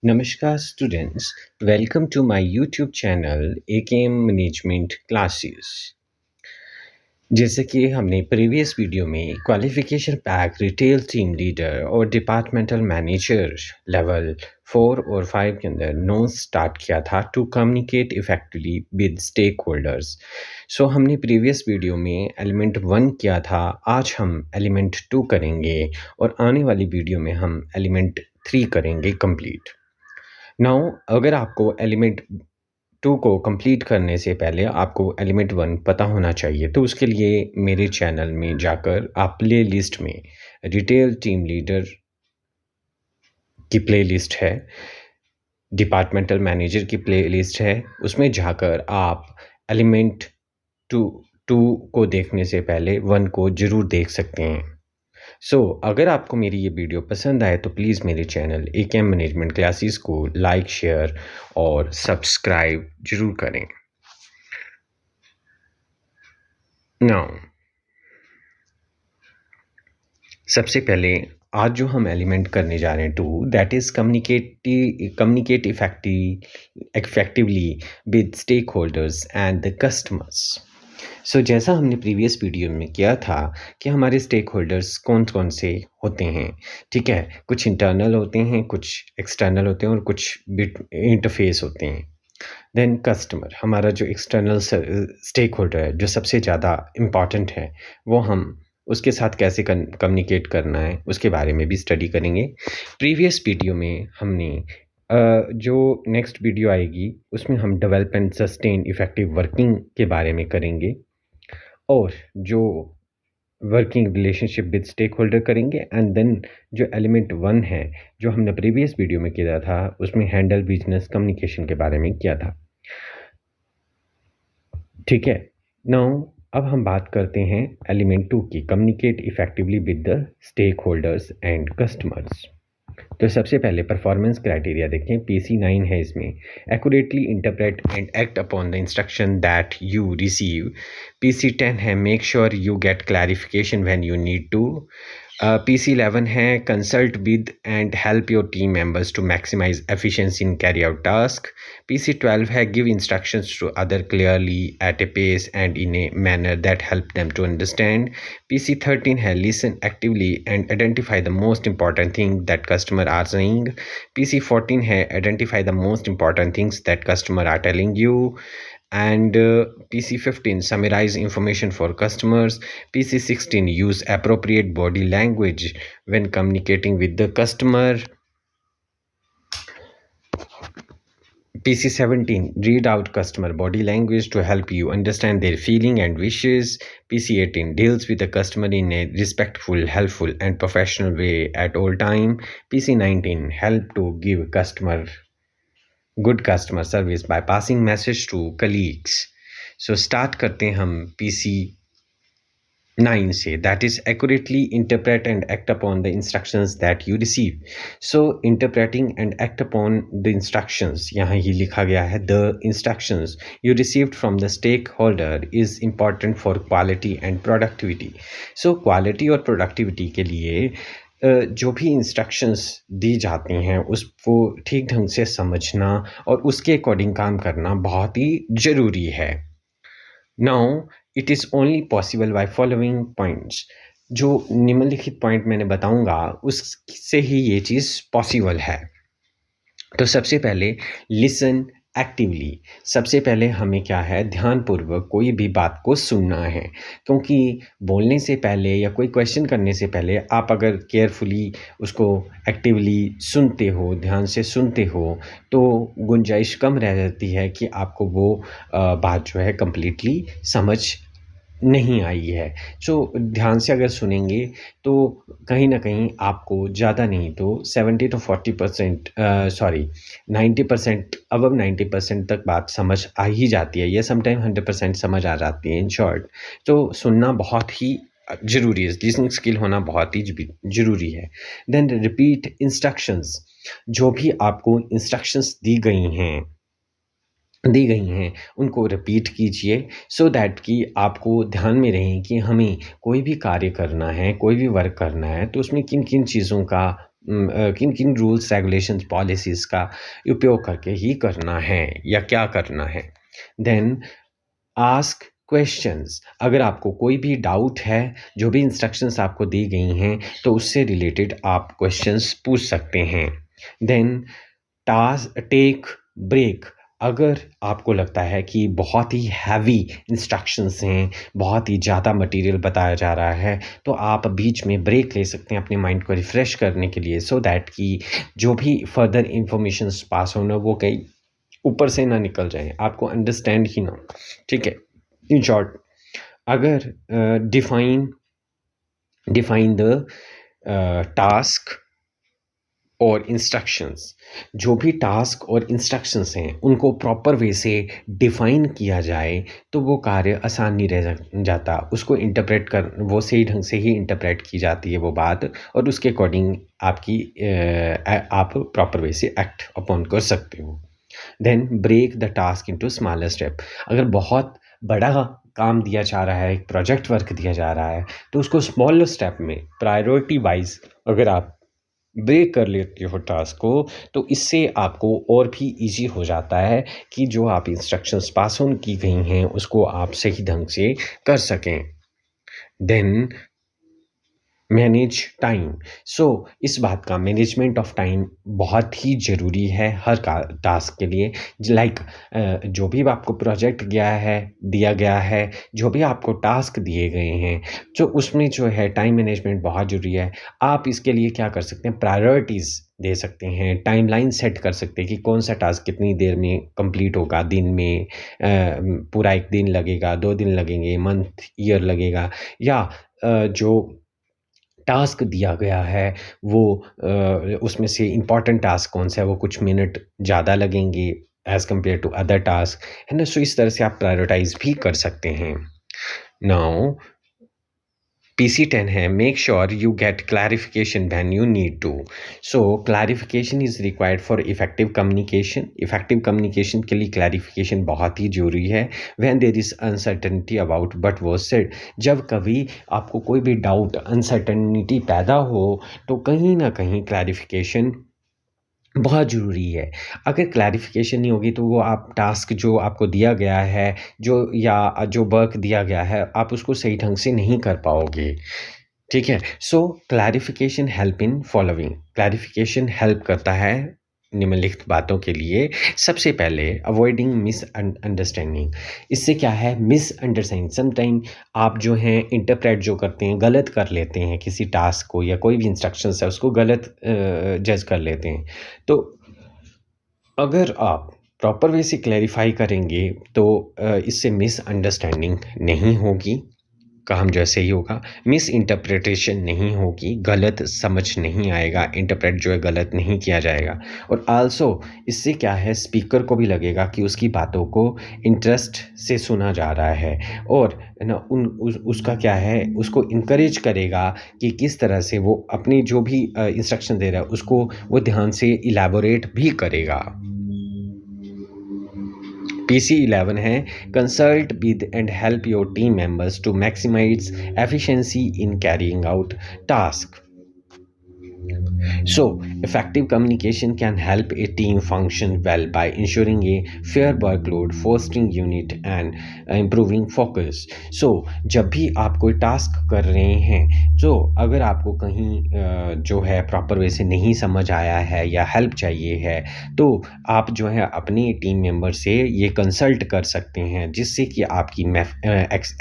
Namaskar students, welcome to my YouTube channel AKM Management Classes। जैसे कि हमने previous video में qualification pack retail team leader और departmental manager level 4 और 5 के अंदर नोट्स स्टार्ट किया था to communicate effectively with stake holders. So हमने प्रीवियस वीडियो में एलिमेंट 1 किया था, आज हम एलिमेंट 2 करेंगे और आने वाली वीडियो में हम एलिमेंट 3 करेंगे कंप्लीट। नाउ अगर आपको एलिमेंट 2 को कंप्लीट करने से पहले आपको एलिमेंट 1 पता होना चाहिए, तो उसके लिए मेरे चैनल में जाकर आप प्लेलिस्ट में रिटेल टीम लीडर की प्लेलिस्ट है, डिपार्टमेंटल मैनेजर की प्लेलिस्ट है, उसमें जाकर आप एलिमेंट 2 को देखने से पहले 1 को ज़रूर देख सकते हैं। अगर आपको मेरी ये वीडियो पसंद आए तो प्लीज़ मेरे चैनल एकेएम मैनेजमेंट क्लासेस को लाइक, शेयर और सब्सक्राइब ज़रूर करें। नाउ सबसे पहले आज जो हम एलिमेंट करने जा रहे हैं 2, that is communicate effectively with stake holders and the customers. जैसा हमने प्रीवियस वीडियो में किया था कि हमारे स्टेक होल्डर्स कौन-कौन से होते हैं, ठीक है? कुछ इंटरनल होते हैं, कुछ एक्सटर्नल होते हैं और कुछ इंटरफेस होते हैं। देन कस्टमर, हमारा जो एक्सटर्नल स्टेक होल्डर है, जो सबसे ज़्यादा इम्पॉर्टेंट है, वो हम उसके साथ कैसे कम्युनिकेट करना है, उसके बारे में भी स्टडी करेंगे। प्रीवियस वीडियो में हमने जो नेक्स्ट वीडियो आएगी, उसमें हम develop and sustain effective working के बारे में करेंगे और जो working relationship with stake holder करेंगे। एंड देन जो एलिमेंट 1 है, जो हमने प्रीवियस वीडियो में किया था, उसमें हैंडल बिजनेस कम्युनिकेशन के बारे में किया था, ठीक है? नाउ अब हम बात करते हैं एलिमेंट 2 की, communicate effectively with the stake holders and customers. तो सबसे पहले परफॉर्मेंस क्राइटेरिया देखें, PC9 है इसमें, accurately interpret and act upon the instruction that you receive. PC10 है, make sure you get clarification when you need to. PC11 है, consult with and help your team members to maximize efficiency in carry out task. PC12 है, give instructions to other clearly at a pace and in A manner that help them to understand. PC13 है, listen actively and identify the most important thing that customer are saying. PC14 है, identify the most important things that customer are telling you. And PC15, summarize information for customers. PC16, use appropriate body language when communicating with the customer. PC17, read out customer body language to help you understand their feeling and wishes. PC18, deals with the customer in a respectful, helpful and professional way at all time. PC19, help to give good customer service by passing message to colleagues. Start करते हैं हम PC9 से, that is accurately interpret and act upon the instructions that you receive. Interpreting and act upon the instructions, यहाँ ही लिखा गया है, the instructions you received from the stakeholder is important for quality and productivity. Quality और productivity के लिए जो भी instructions दी जाती हैं उसको ठीक ढंग से समझना और उसके अकॉर्डिंग काम करना बहुत ही ज़रूरी है। Now it is only possible by following points. जो निम्नलिखित पॉइंट मैंने बताऊंगा उससे ही ये चीज़ पॉसिबल है। तो सबसे पहले लिसन एक्टिवली, सबसे पहले हमें क्या है, ध्यानपूर्वक कोई भी बात को सुनना है, क्योंकि बोलने से पहले या कोई क्वेश्चन करने से पहले आप अगर केयरफुली उसको एक्टिवली सुनते हो, ध्यान से सुनते हो, तो गुंजाइश कम रह जाती है कि आपको वो बात जो है कंप्लीटली समझ नहीं आई है। ध्यान से अगर सुनेंगे तो कहीं न कहीं आपको ज़्यादा नहीं तो 70 to 40% 90%, अबव 90% तक बात समझ आ ही जाती है, या समटाइम 100% समझ आ जाती है। इन शॉर्ट, तो सुनना बहुत ही ज़रूरी है, लिसनिंग स्किल होना बहुत ही ज़रूरी है। देन रिपीट इंस्ट्रक्शंस, जो भी आपको इंस्ट्रक्शंस दी गई हैं उनको रिपीट कीजिए, सो दैट कि आपको ध्यान में रहे कि हमें कोई भी कार्य करना है, कोई भी वर्क करना है, तो उसमें किन किन चीज़ों का किन किन रूल्स रेगुलेशंस पॉलिसीज़ का उपयोग करके ही करना है या क्या करना है। देन आस्क क्वेश्चंस, अगर आपको कोई भी डाउट है, जो भी इंस्ट्रक्शंस आपको दी गई हैं, तो उससे रिलेटेड आप क्वेश्चंस पूछ सकते हैं। देन टेक ब्रेक, अगर आपको लगता है कि बहुत ही हैवी इंस्ट्रक्शंस हैं, बहुत ही ज़्यादा मटेरियल बताया जा रहा है, तो आप बीच में ब्रेक ले सकते हैं अपने माइंड को रिफ़्रेश करने के लिए, सो दैट कि जो भी फर्दर इंफॉर्मेशंस पास होना वो कहीं ऊपर से ना निकल जाए, आपको अंडरस्टैंड ही ना हो। ठीक है? इन शॉर्ट, अगर डिफाइन द टास्क और इंस्ट्रक्शंस, जो भी टास्क और इंस्ट्रक्शंस हैं उनको प्रॉपर वे से डिफाइन किया जाए तो वो कार्य आसान नहीं रह जाता, उसको इंटरप्रेट कर वो सही ढंग से ही इंटरप्रेट की जाती है वो बात, और उसके अकॉर्डिंग आप प्रॉपर वे से एक्ट अपॉन कर सकते हो। Then break the task into smaller step, अगर बहुत बड़ा काम दिया जा रहा है, एक प्रोजेक्ट वर्क दिया जा रहा है, तो उसको स्मॉलर स्टेप में प्रायोरिटी वाइज अगर आप ब्रेक कर लेते हो टास्क को, तो इससे आपको और भी ईज़ी हो जाता है कि जो आप इंस्ट्रक्शंस पास ऑन की गई हैं, उसको आप सही ढंग से कर सकें। देन मैनेज टाइम, सो इस बात का मैनेजमेंट ऑफ टाइम बहुत ही ज़रूरी है हर टास्क के लिए। लाइक जो भी आपको प्रोजेक्ट दिया गया है, जो भी आपको टास्क दिए गए हैं, जो उसमें जो है टाइम मैनेजमेंट बहुत ज़रूरी है। आप इसके लिए क्या कर सकते हैं, प्रायोरिटीज़ दे सकते हैं, टाइमलाइन सेट कर सकते हैं कि कौन सा टास्क कितनी देर में कंप्लीट होगा, दिन में पूरा 1 दिन लगेगा, 2 दिन लगेंगे, मंथ, ईयर लगेगा, या जो टास्क दिया गया है वो उसमें से इम्पोर्टेंट टास्क कौन सा है, वो कुछ मिनट ज़्यादा लगेंगे as compare to other task, है ना? सो इस तरह से आप प्रायोरिटाइज़ भी कर सकते हैं। नाउ PC10 है, make sure you get clarification when you need to. So clarification is required for effective communication. Effective communication के लिए क्लैरिफिकेशन बहुत ही ज़रूरी है। When there is uncertainty about what was said, जब कभी आपको कोई भी डाउट, अनसर्टेनिटी पैदा हो, तो कहीं न कहीं क्लैरिफिकेशन बहुत ज़रूरी है। अगर क्लैरिफ़िकेशन नहीं होगी तो वो आप टास्क जो आपको दिया गया है, जो वर्क दिया गया है, आप उसको सही ढंग से नहीं कर पाओगे। ठीक है? So clarification help in following, clarification help करता है निम्नलिखित बातों के लिए। सबसे पहले अवॉइडिंग अंडरस्टैंडिंग, इससे क्या है, मिसअंडरस्टैंडिंग, समटाइम आप जो हैं इंटरप्रेट जो करते हैं, गलत कर लेते हैं किसी टास्क को, या कोई भी इंस्ट्रक्शंस है उसको गलत जज कर लेते हैं। तो अगर आप प्रॉपर वे से क्लैरिफ़ाई करेंगे तो इससे मिसअंडरस्टैंडिंग नहीं होगी, काम जैसे ही होगा, मिस इंटरप्रिटेशन नहीं होगी, गलत समझ नहीं आएगा, इंटरप्रेट जो है गलत नहीं किया जाएगा, और आल्सो इससे क्या है, स्पीकर को भी लगेगा कि उसकी बातों को इंटरेस्ट से सुना जा रहा है, और है ना उसका क्या है, उसको इनकरेज करेगा कि किस तरह से वो अपनी जो भी इंस्ट्रक्शन दे रहा है उसको वो ध्यान से इलैबोरेट भी करेगा। PC11 है, consult with and help your team members to maximize efficiency in carrying out task. So, effective communication can help a team function well by ensuring a fair workload, fostering unit and improving focus. So, जब भी आप कोई task कर रहे हैं, तो अगर आपको कहीं जो है प्रॉपर वे से नहीं समझ आया है या हेल्प चाहिए है, तो आप जो है अपनी टीम मेंबर से ये कंसल्ट कर सकते हैं, जिससे कि आपकी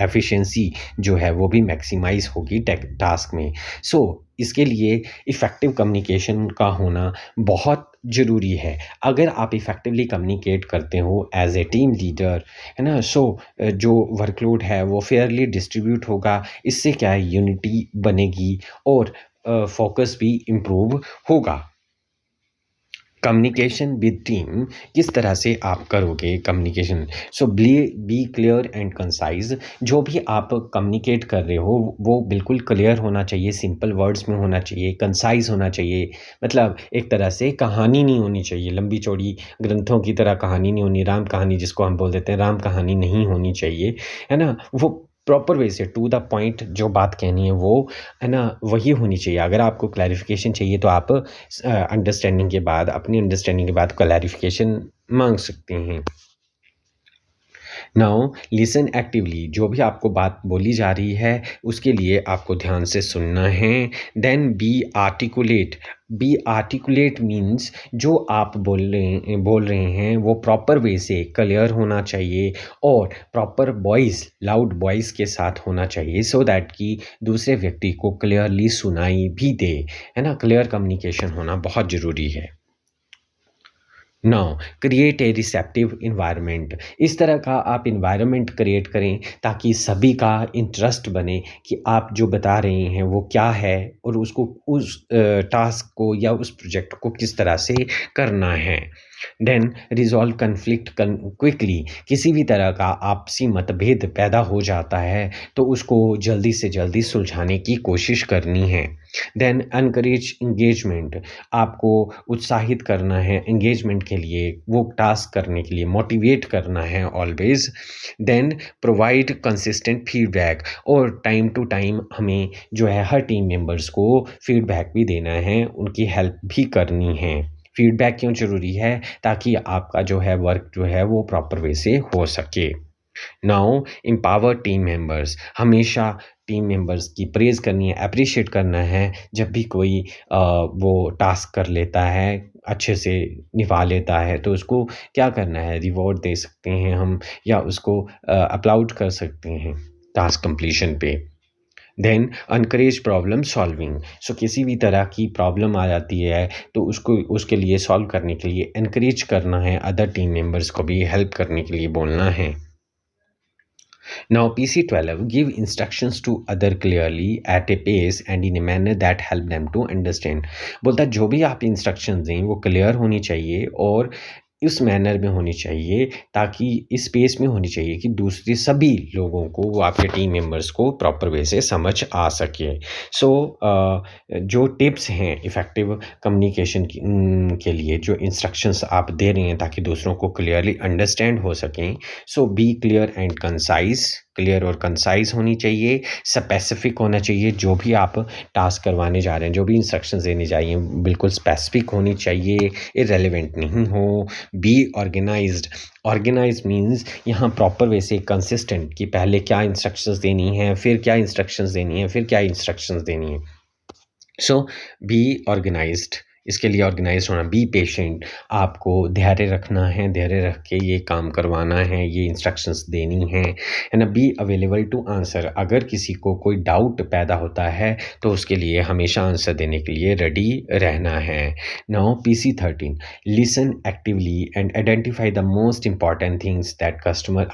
एफिशिएंसी जो है वो भी मैक्सिमाइज़ होगी टास्क में। सो इसके लिए इफ़ेक्टिव कम्युनिकेशन का होना बहुत ज़रूरी है। अगर आप इफ़ेक्टिवली कम्युनिकेट करते हो एज़ ए टीम लीडर, है ना? सो जो वर्कलोड है वो फेयरली डिस्ट्रीब्यूट होगा, इससे क्या है, यूनिटी बनेगी और फ़ोकस भी इम्प्रूव होगा। कम्युनिकेशन विद टीम, किस तरह से आप करोगे communication? So be clear and concise, जो भी आप कम्युनिकेट कर रहे हो वो बिल्कुल क्लियर होना चाहिए, सिंपल वर्ड्स में होना चाहिए, कंसाइज़ होना चाहिए। मतलब एक तरह से कहानी नहीं होनी चाहिए, लंबी चौड़ी ग्रंथों की तरह कहानी नहीं होनी, राम कहानी जिसको हम बोल देते हैं, राम कहानी नहीं होनी चाहिए, है ना? वो प्रॉपर वे से टू द पॉइंट जो बात कहनी है वो है ना वही होनी चाहिए। अगर आपको क्लैरिफिकेशन चाहिए तो आप अंडरस्टैंडिंग के बाद अपनी अंडरस्टैंडिंग के बाद क्लैरिफिकेशन मांग सकते हैं। नाउ लिसन एक्टिवली, जो भी आपको बात बोली जा रही है उसके लिए आपको ध्यान से सुनना है। देन बी आर्टिकुलेट मीन्स जो आप बोल रहे हैं वो प्रॉपर वे से क्लियर होना चाहिए और प्रॉपर वॉइस लाउड वॉइस के साथ होना चाहिए सो दैट कि दूसरे व्यक्ति को क्लियरली सुनाई भी दे, है ना। क्लियर कम्युनिकेशन होना बहुत ज़रूरी है। Now create a receptive environment, इस तरह का आप इन्वायरमेंट क्रिएट करें ताकि सभी का इंटरेस्ट बने कि आप जो बता रहे हैं वो क्या है और उसको उस टास्क को या उस प्रोजेक्ट को किस तरह से करना है। देन रिजॉल्व कन्फ्लिक्ट क्विकली, किसी भी तरह का आपसी मतभेद पैदा हो जाता है तो उसको जल्दी से जल्दी सुलझाने की कोशिश करनी है। देन एनकरेज इंगेजमेंट, आपको उत्साहित करना है एंगेजमेंट के लिए, वो टास्क करने के लिए मोटिवेट करना है always. Then provide consistent feedback, और टाइम टू टाइम हमें जो है हर टीम मेंबर्स को फीडबैक भी देना है, उनकी हेल्प भी करनी है। फीडबैक क्यों ज़रूरी है? ताकि आपका जो है वर्क जो है वो प्रॉपर वे से हो सके। नाउ एम्पावर टीम मेंबर्स, हमेशा टीम मेंबर्स की प्रेज़ करनी है, एप्रिशिएट करना है जब भी कोई वो टास्क कर लेता है, अच्छे से निभा लेता है तो उसको क्या करना है, रिवॉर्ड दे सकते हैं हम या उसको अपलाउड कर सकते हैं टास्क कंप्लीशन पे। देन एनकरेज प्रॉब्लम सॉल्विंग, सो किसी भी तरह की प्रॉब्लम आ जाती है तो उसको उसके लिए सॉल्व करने के लिए एनकरेज करना है, अदर टीम मेंबर्स को भी हेल्प करने के लिए बोलना है। Now PC12 give instructions to other clearly at a pace and in a manner that help them to understand, बोलता है जो भी आप इंस्ट्रक्शंस दें वो क्लियर होनी चाहिए और इस मैनर में होनी चाहिए ताकि इस स्पेस में होनी चाहिए कि दूसरे सभी लोगों को वो आपके टीम मेंबर्स को प्रॉपर वे से समझ आ सके। सो जो टिप्स हैं इफ़ेक्टिव कम्युनिकेशन के लिए जो इंस्ट्रक्शंस आप दे रहे हैं ताकि दूसरों को क्लियरली अंडरस्टैंड हो सकें, so be clear and concise, clear और कंसाइज होनी चाहिए, स्पेसिफिक होना चाहिए, जो भी आप टास्क करवाने जा रहे हैं, जो भी इंस्ट्रक्शंस देने चाहिए बिल्कुल स्पेसिफिक होनी चाहिए, इररिलेवेंट नहीं हो। बी ऑर्गेनाइज्ड, ऑर्गेनाइज मीन्स यहाँ प्रॉपर वे से कंसिस्टेंट कि पहले क्या इंस्ट्रक्शंस देनी है, फिर क्या इंस्ट्रक्शंस देनी है, फिर क्या इंस्ट्रक्शंस देनी है। सो बी ऑर्गेनाइज्ड, इसके लिए ऑर्गेनाइज होना। बी पेशेंट, आपको धैर्य रखना है, धैर्य रख के ये काम करवाना है, ये इंस्ट्रक्शंस देनी है ना। बी अवेलेबल टू आंसर, अगर किसी को कोई डाउट पैदा होता है तो उसके लिए हमेशा आंसर देने के लिए रेडी रहना है। Now PC13 listen actively and identify the most important things that customer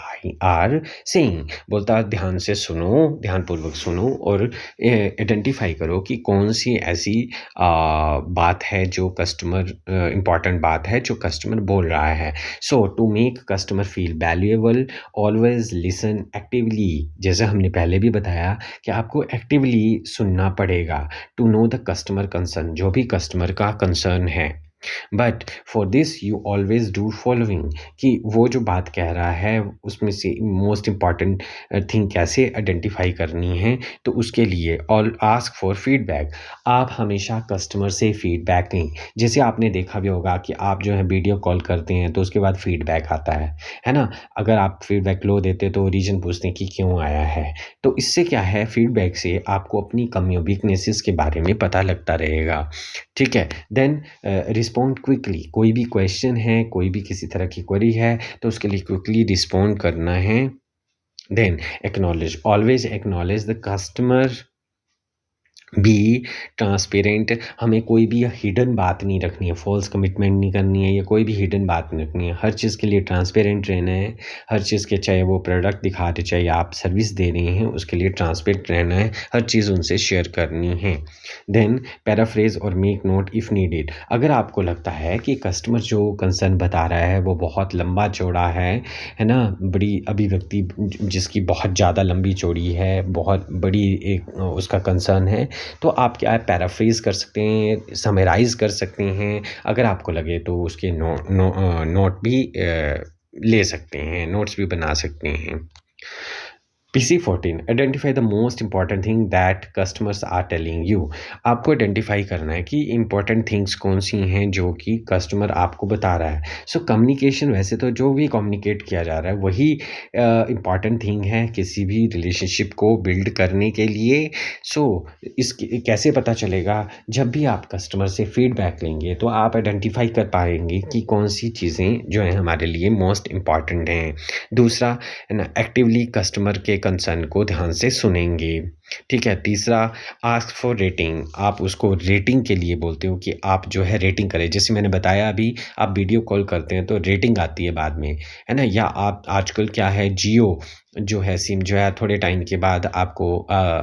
are saying, बोलता है ध्यान से सुनो, ध्यानपूर्वक सुनो और आइडेंटिफाई करो कि कौन सी ऐसी बात है जो कस्टमर इम्पॉर्टेंट बात है जो कस्टमर बोल रहा है। So to make customer feel valuable always listen actively, जैसे हमने पहले भी बताया कि आपको एक्टिवली सुनना पड़ेगा to know the customer concern, जो भी कस्टमर का कंसर्न है। But for this you always do following, कि वो जो बात कह रहा है उसमें से मोस्ट इम्पॉर्टेंट थिंग कैसे आइडेंटिफाई करनी है, तो उसके लिए ऑल आस्क फॉर फीडबैक, आप हमेशा कस्टमर से फीडबैक लें। जैसे आपने देखा भी होगा कि आप जो है वीडियो कॉल करते हैं तो उसके बाद फीडबैक आता है ना। अगर आप फीडबैक लो देते तो रीज़न पूछते हैं कि क्यों आया है, तो इससे क्या है, फीडबैक से आपको अपनी कमियों वीकनेसेस के बारे में पता लगता रहेगा, ठीक है। देन रिस्पॉन्ड क्विकली, कोई भी क्वेश्चन है, कोई भी किसी तरह की क्वेरी है तो उसके लिए क्विकली रिस्पॉन्ड करना है। Then acknowledge, always acknowledge the customer, be transparent, हमें कोई भी हिडन बात नहीं रखनी है, फॉल्स कमिटमेंट नहीं करनी है या कोई भी हिडन बात नहीं रखनी है, हर चीज़ के लिए ट्रांसपेरेंट रहना है। हर चीज़ के, चाहे वो प्रोडक्ट दिखा रहे चाहे आप सर्विस दे रहे हैं, उसके लिए ट्रांसपेरेंट रहना है, हर चीज़ उनसे शेयर करनी है। देन पैराफ्रेज और मेक नोट इफ़ नीडेड, अगर आपको लगता है कि कस्टमर जो कंसर्न बता रहा है वो बहुत लंबा चौड़ा है ना, बड़ी अभिव्यक्ति जिसकी बहुत ज़्यादा लंबी चौड़ी है, बहुत बड़ी एक उसका कंसर्न है, तो आप क्या है पैराफ्रेज कर सकते हैं, समराइज कर सकते हैं, अगर आपको लगे तो उसके नोट भी ले सकते हैं, नोट्स भी बना सकते हैं। PC14 identify the most important thing that customers are telling you. आपको आइडेंटिफाई करना है कि इंपॉर्टेंट थिंग्स कौन सी हैं जो कि कस्टमर आपको बता रहा है। सो कम्युनिकेशन, वैसे तो जो भी कम्युनिकेट किया जा रहा है वही इंपॉर्टेंट थिंग है किसी भी रिलेशनशिप को बिल्ड करने के लिए। सो इसके कैसे पता चलेगा? जब भी आप कस्टमर से फीडबैक लेंगे तो आप आइडेंटिफाई कर पाएंगे कि कौन सी चीज़ें जो हैं हमारे लिए मोस्ट इम्पॉर्टेंट हैं। दूसरा है ना, एक्टिवली कस्टमर के कंसर्न को ध्यान से सुनेंगे। ठीक है। तीसरा, आस्क फॉर रेटिंग। आप उसको रेटिंग के लिए बोलते हो कि आप जो है रेटिंग करें। जैसे मैंने बताया अभी, आप वीडियो कॉल करते हैं तो रेटिंग आती है बाद में, है ना। या आप आजकल क्या है, जियो जो है सिम जो है थोड़े टाइम के बाद आपको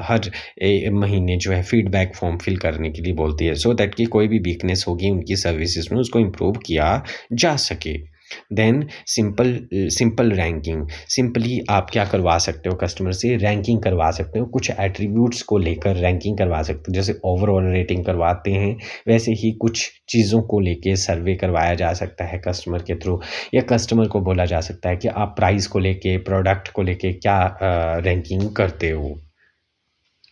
हर महीने जो है फीडबैक फॉर्म फिल करने के लिए बोलती है, सो दैट कि कोई भी वीकनेस होगी उनकी सर्विसेज में उसको इम्प्रूव किया जा सके। Then simple ranking. सिंपली आप क्या करवा सकते हो, कस्टमर से रैंकिंग करवा सकते हो। कुछ एट्रीब्यूट्स को लेकर रैंकिंग करवा सकते हो, जैसे ओवरऑल रेटिंग करवाते हैं वैसे ही कुछ चीज़ों को लेके सर्वे करवाया जा सकता है कस्टमर के थ्रू। या कस्टमर को बोला जा सकता है कि आप प्राइस को लेके, प्रोडक्ट को लेके क्या रैंकिंग करते हो।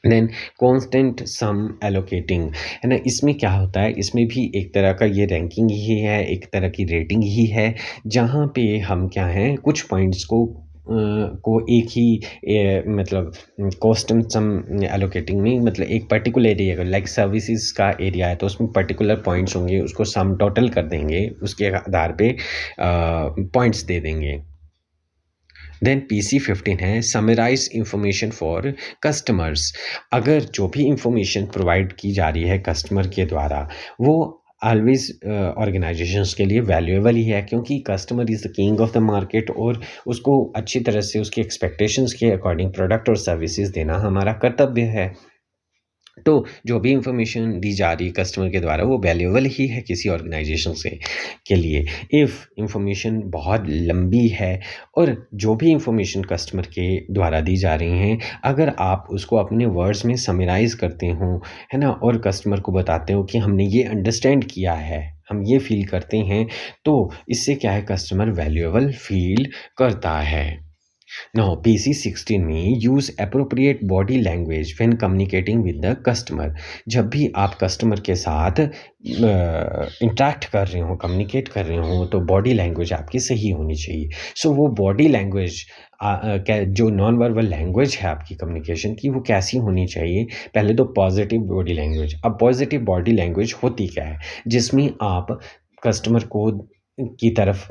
देन कांस्टेंट सम एलोकेटिंग, है ना। इसमें क्या होता है, इसमें भी एक तरह का ये रैंकिंग ही है, एक तरह की रेटिंग ही है, जहाँ पे हम क्या हैं कुछ पॉइंट्स को एक ही मतलब कांस्टेंट सम एलोकेटिंग में, मतलब एक पर्टिकुलर एरिया लाइक सर्विसेज का एरिया है तो उसमें पर्टिकुलर पॉइंट्स होंगे, उसको सम टोटल कर देंगे, उसके आधार पे पॉइंट्स दे देंगे। देन PC15 है समराइज इंफॉर्मेशन फॉर कस्टमर्स। अगर जो भी इंफॉर्मेशन प्रोवाइड की जा रही है कस्टमर के द्वारा, वो ऑलवेज ऑर्गेनाइजेशंस के लिए वैल्यूएबल ही है, क्योंकि customer is the king of the market और उसको अच्छी तरह से उसकी एक्सपेक्टेशंस के अकॉर्डिंग प्रोडक्ट और सर्विसेज देना हमारा कर्तव्य है। तो जो भी इंफॉर्मेशन दी जा रही है कस्टमर के द्वारा वो वैल्यूएबल ही है किसी ऑर्गेनाइजेशन से के लिए। इफ़ इंफॉर्मेशन बहुत लंबी है और जो भी इंफॉर्मेशन कस्टमर के द्वारा दी जा रही हैं, अगर आप उसको अपने वर्ड्स में समराइज़ करते हो, है ना, और कस्टमर को बताते हो कि हमने ये अंडरस्टैंड किया है, हम ये फ़ील करते हैं, तो इससे क्या है, कस्टमर वैल्यूएबल फ़ील करता है। Now, PC16 में use appropriate body language when communicating with the customer. जब भी आप कस्टमर के साथ इंटरेक्ट कर रहे हो, कम्युनिकेट कर रहे हो, तो बॉडी लैंग्वेज आपकी सही होनी चाहिए। सो वो बॉडी लैंग्वेज जो नॉन वर्बल लैंग्वेज है आपकी कम्युनिकेशन की, वो कैसी होनी चाहिए? पहले तो पॉजिटिव बॉडी लैंग्वेज। अब पॉजिटिव बॉडी लैंग्वेज होती क्या है? जिसमें आप कस्टमर को की तरफ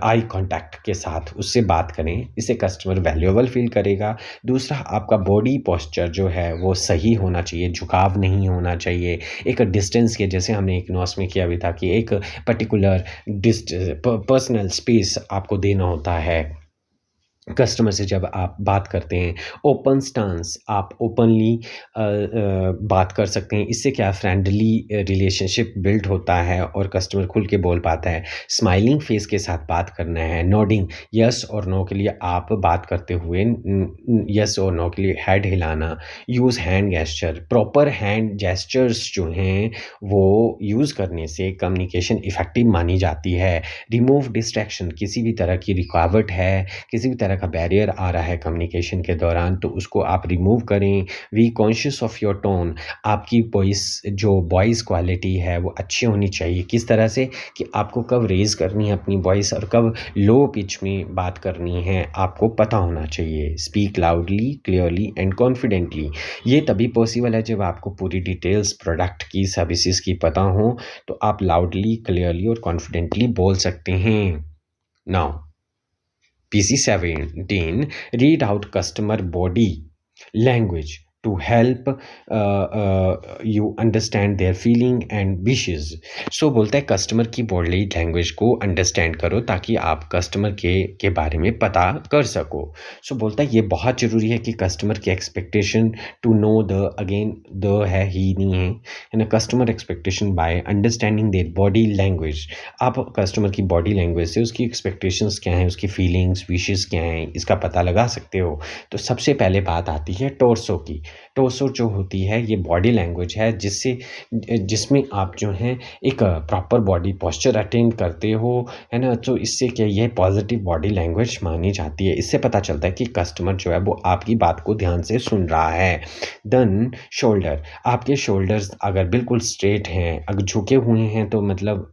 आई कांटेक्ट के साथ उससे बात करें, इससे कस्टमर वैल्यूएबल फ़ील करेगा। दूसरा, आपका बॉडी पोस्चर जो है वो सही होना चाहिए, झुकाव नहीं होना चाहिए। एक डिस्टेंस के, जैसे हमने इग्नोस में किया भी था कि एक पर्टिकुलर पर्सनल स्पेस आपको देना होता है कस्टमर से जब आप बात करते हैं। ओपन स्टांस, आप ओपनली बात कर सकते हैं, इससे क्या फ्रेंडली रिलेशनशिप बिल्ड होता है और कस्टमर खुल के बोल पाता है। स्माइलिंग फेस के साथ बात करना है। नोडिंग, यस और नो के लिए आप बात करते हुए यस और नो के लिए हेड हिलाना। Use hand gesture, proper hand gestures जो हैं वो यूज़ करने से कम्युनिकेशन इफ़ेक्टिव मानी जाती है। रिमूव डिस्ट्रैक्शन, किसी भी तरह की रुकावट है, किसी भी तरह का बैरियर आ रहा है कम्युनिकेशन के दौरान, तो उसको आप रिमूव करें। Be conscious of your tone, आपकी वॉइस क्वालिटी है वो अच्छी होनी चाहिए। किस तरह से कि आपको कब रेज़ करनी है अपनी वॉइस और कब लो पिच में बात करनी है, आपको पता होना चाहिए। Speak loudly, clearly and confidently, ये तभी पॉसिबल है जब आपको पूरी डिटेल्स प्रोडक्ट की, सर्विसेज की पता हो, तो आप लाउडली, क्लियरली और कॉन्फिडेंटली बोल सकते हैं। Now PC17, read out customer body language to help you understand their feeling and wishes। सो बोलता है कस्टमर की बॉडी लैंग्वेज को अंडरस्टैंड करो ताकि आप कस्टमर के बारे में पता कर सको। सो बोलता है ये बहुत ज़रूरी है कि कस्टमर की expectation to know the, again the है, ही नहीं है ना, customer expectation by understanding their body language. आप कस्टमर की बॉडी लैंग्वेज से उसकी एक्सपेक्टेशंस क्या हैं, उसकी फीलिंग्स, विशेस क्या हैं, इसका पता लगा सकते हो। तो सबसे पहले बात आती है टोर्सो की। टोसो जो होती है ये बॉडी लैंग्वेज है जिसमें आप जो हैं एक प्रॉपर बॉडी पोस्चर अटेन करते हो, है ना? तो इससे क्या ये पॉजिटिव बॉडी लैंग्वेज मानी जाती है। इससे पता चलता है कि कस्टमर जो है वो आपकी बात को ध्यान से सुन रहा है। देन शोल्डर, आपके शोल्डर्स अगर बिल्कुल स्ट्रेट हैं, अगर झुके हुए हैं तो मतलब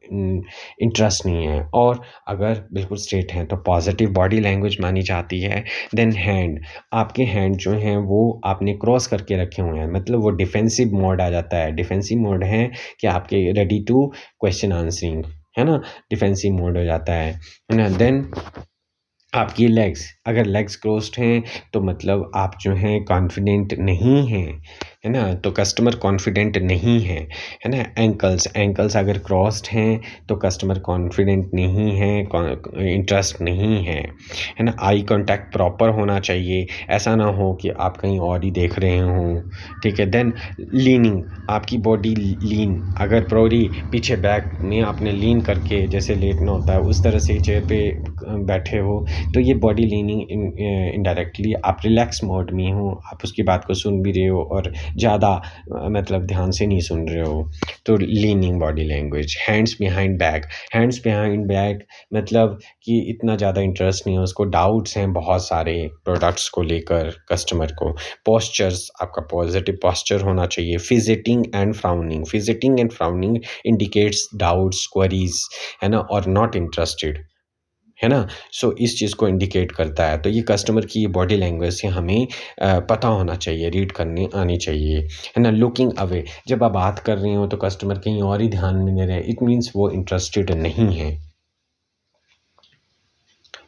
इंटरेस्ट नहीं है, और अगर बिल्कुल स्ट्रेट हैं तो पॉजिटिव बॉडी लैंग्वेज मानी जाती है। देन हैंड, आपके हैंड जो हैं वो आपने क्रॉस करके रखे हुए हैं, मतलब वो डिफेंसिव मोड आ जाता है। डिफेंसिव मोड है कि आपके रेडी टू क्वेश्चन आंसरिंग, है ना? डिफेंसिव मोड हो जाता है ना? देन आपकी लेग्स, अगर लेग्स क्रोस्ड हैं तो मतलब आप जो हैं कॉन्फिडेंट नहीं हैं, है ना? तो कस्टमर कॉन्फिडेंट नहीं है ना? एंकल्स, एंकल्स अगर क्रॉस्ड हैं तो कस्टमर कॉन्फिडेंट नहीं है, इंटरेस्ट नहीं है ना? आई कांटेक्ट प्रॉपर होना चाहिए, ऐसा ना हो कि आप कहीं और ही देख रहे हों, ठीक है? देन लीनिंग, आपकी बॉडी लीन, अगर पूरी पीछे बैक में आपने लीन करके जैसे लेटना होता है उस तरह से चेयर पे बैठे हो, तो ये बॉडी लीनिंग इनडायरेक्टली आप रिलैक्स मोड में हो, आप उसकी बात को सुन भी रहे हो और ज़्यादा मतलब ध्यान से नहीं सुन रहे हो, तो leaning body language. Hands behind back, hands behind back मतलब कि इतना ज़्यादा इंटरेस्ट नहीं है उसको, डाउट्स हैं बहुत सारे प्रोडक्ट्स को लेकर कस्टमर को। पोस्चर्स, आपका पॉजिटिव पोस्चर होना चाहिए। Fidgeting and frowning, fidgeting and frowning indicates doubts, queries, है ना? और नॉट इंटरेस्टेड, है ना? सो इस चीज़ को इंडिकेट करता है। तो ये कस्टमर की ये बॉडी लैंग्वेज से हमें पता होना चाहिए, रीड करनी आनी चाहिए, है ना? लुकिंग अवे, जब आप बात कर रहे हो तो कस्टमर कहीं और ही ध्यान में नहीं रहे, इट मीन्स वो इंटरेस्टेड नहीं है।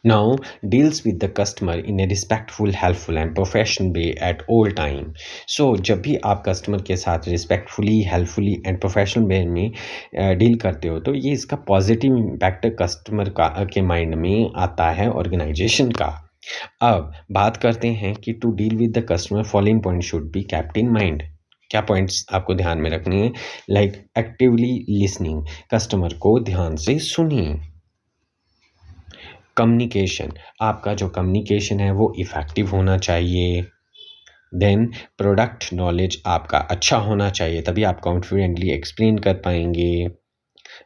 Now deals with the customer in a respectful, helpful and professional way at all time. So जब भी आप कस्टमर के साथ रिस्पेक्टफुली, हेल्पफुली एंड प्रोफेशनल वे में डील करते हो तो ये इसका पॉजिटिव इम्पैक्ट कस्टमर का के माइंड में आता है ऑर्गेनाइजेशन का। अब बात करते हैं कि to deal with the customer following point should be kept in mind. क्या पॉइंट्स आपको ध्यान में रखनी है? लाइक एक्टिवली लिसनिंग, कस्टमर को ध्यान से सुनिए। कम्युनिकेशन, आपका जो कम्युनिकेशन है वो इफ़ेक्टिव होना चाहिए। देन प्रोडक्ट नॉलेज आपका अच्छा होना चाहिए, तभी आप कॉन्फिडेंटली एक्सप्लेन कर पाएंगे।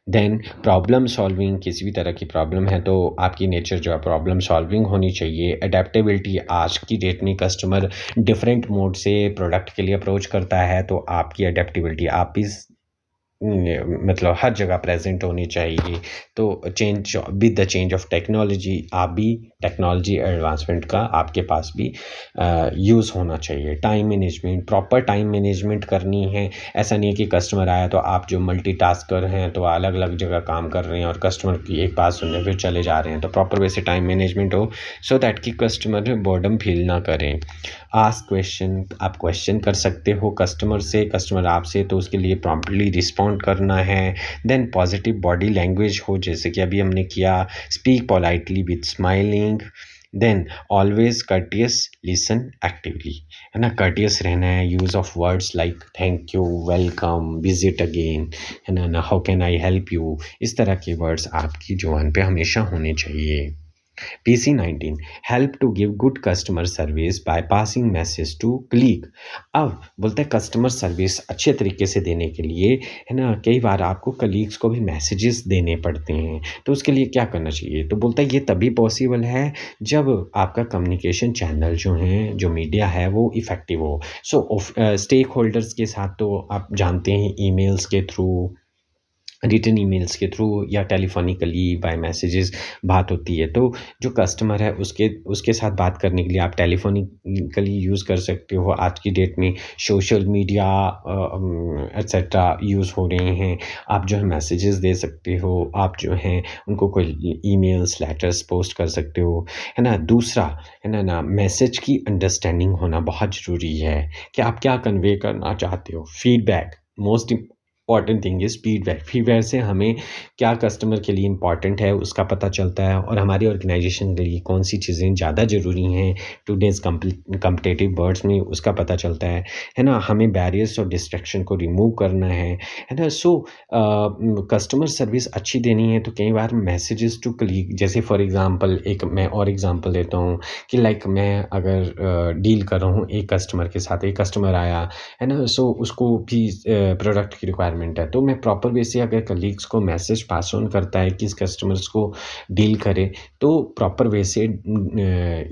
देन प्रॉब्लम सॉल्विंग, किसी भी तरह की प्रॉब्लम है तो आपकी नेचर जो है प्रॉब्लम सॉल्विंग होनी चाहिए। अडेप्टेबिलिटी, आज की डेट में कस्टमर डिफरेंट मोड से प्रोडक्ट के लिए अप्रोच करता है, तो आपकी अडेप्टेबिलिटी, आप इस मतलब हर जगह प्रेजेंट होनी चाहिए। तो change with the change of technology, आप भी टेक्नोलॉजी एडवांसमेंट का आपके पास भी यूज़ होना चाहिए। Time management, proper time management करनी है। ऐसा नहीं है कि कस्टमर आया तो आप जो मल्टीटास्कर हैं तो अलग अलग जगह काम कर रहे हैं और कस्टमर की एक बात सुनने फिर चले जा रहे हैं, तो प्रॉपर वैसे टाइम मैनेजमेंट हो सो दैट कि कस्टमर बोर्डम फील ना करें। आस्क क्वेश्चन, आप क्वेश्चन कर सकते हो कस्टमर से, कस्टमर आपसे, तो उसके लिए प्रॉम्प्टली रिस्पॉन्ड करना है। देन पॉजिटिव बॉडी लैंग्वेज हो, जैसे कि अभी हमने किया, speak politely with smiling. Then always courteous, listen actively, है ना? कर्टियस रहना है। Use of words like thank you, welcome, visit again, है ना? How can I help you, इस तरह के वर्ड्स आपकी जुबान पे हमेशा होने चाहिए। PC19 help to give good customer service by passing message to colleague. अब बोलते हैं कस्टमर सर्विस अच्छे तरीके से देने के लिए, है ना, कई बार आपको कलीग्स को भी मैसेजेस देने पड़ते हैं, तो उसके लिए क्या करना चाहिए? तो बोलता है ये तभी पॉसिबल है जब आपका कम्युनिकेशन चैनल जो है, जो मीडिया है, वो इफ़ेक्टिव हो। सो स्टेक होल्डर्स के साथ तो आप जानते हैं ईमेल्स के थ्रू, रिटन ईमेल्स के थ्रू या टेलीफोनिकली बाय मैसेजेस बात होती है, तो जो कस्टमर है उसके उसके साथ बात करने के लिए आप टेलीफोनिकली यूज़ कर सकते हो। आज की डेट में सोशल मीडिया एट्सेट्रा यूज़ हो रहे हैं, आप जो है मैसेजेस दे सकते हो, आप जो हैं उनको कोई ईमेल्स, लेटर्स पोस्ट कर सकते हो, है ना? दूसरा, है ना, मैसेज की अंडरस्टैंडिंग होना बहुत ज़रूरी है कि आप क्या कन्वे करना चाहते हो। Feedback, most important thing is feedback. Feedback से हमें क्या कस्टमर के लिए इम्पॉर्टेंट है उसका पता चलता है और हमारी ऑर्गेनाइजेशन के लिए कौन सी चीज़ें ज़्यादा ज़रूरी हैं टुडेज़ कम्पिटिटिव वर्ल्ड्स में उसका पता चलता है ना? हमें बैरियर्स और डिस्ट्रैक्शन को रिमूव करना है ना? सो कस्टमर सर्विस अच्छी देनी है तो कई बार मैसेजेस टू कलीग, जैसे फॉर एग्ज़ाम्पल एक मैं और एग्ज़ाम्पल देता हूँ कि लाइक मैं अगर डील कर रहा हूँ एक कस्टमर के साथ, एक कस्टमर आया है ना, सो उसको भी प्रोडक्ट की रिक्वायरमेंट है, तो मैं प्रॉपर वे से अगर कलीग्स को मैसेज पास ऑन करता है कि इस कस्टमर्स को डील करे तो प्रॉपर वे से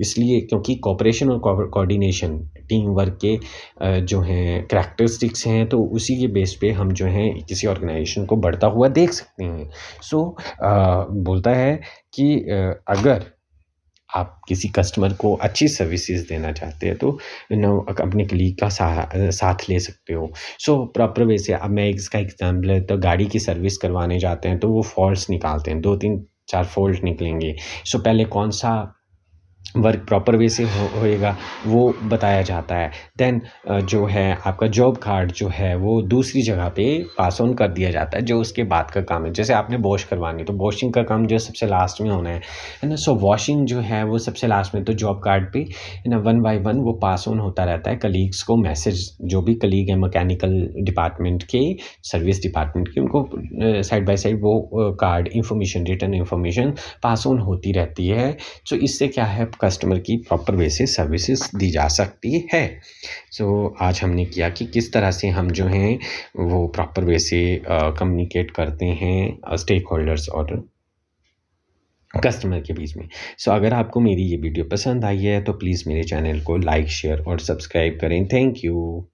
इसलिए क्योंकि कोऑपरेशन और कोऑर्डिनेशन टीम वर्क के जो हैं करैक्टरिस्टिक्स हैं, तो उसी के बेस पे हम जो हैं किसी ऑर्गेनाइजेशन को बढ़ता हुआ देख सकते हैं। सो बोलता है कि अगर आप किसी कस्टमर को अच्छी सर्विसेज़ देना चाहते हैं, तो अपने कलीग का साथ ले सकते हो। सो प्रॉपर वे से अब मैं इसका एग्ज़ाम्पल है, तो गाड़ी की सर्विस करवाने जाते हैं, तो वो फ़ॉल्ट्स निकालते हैं, 2-3 4 फ़ॉल्ट निकलेंगे। सो पहले कौन-सा वर्क प्रॉपर वे से होएगा वो बताया जाता है। देन जो है आपका जॉब कार्ड जो है वो दूसरी जगह पे पास ऑन कर दिया जाता है जो उसके बाद का काम है। जैसे आपने वॉश करवानी तो वॉशिंग का काम जो है सबसे लास्ट में होना है ना? सो वॉशिंग जो है वो सबसे लास्ट में, तो जॉब कार्ड पे है ना 1 बाय 1 वो पास ऑन होता रहता है कलीग्स को मैसेज, जो भी कलीग है मैकेनिकल डिपार्टमेंट के, सर्विस डिपार्टमेंट के, उनको साइड बाय साइड वो card information, written information pass on होती रहती है। सो इससे क्या है कस्टमर की प्रॉपर वे से सर्विसेज दी जा सकती है। सो आज हमने किया कि किस तरह से हम जो हैं वो प्रॉपर वे से कम्युनिकेट करते हैं स्टेक होल्डर्स और कस्टमर के बीच में। सो अगर आपको मेरी ये वीडियो पसंद आई है तो प्लीज़ मेरे चैनल को लाइक, शेयर और सब्सक्राइब करें। Thank you.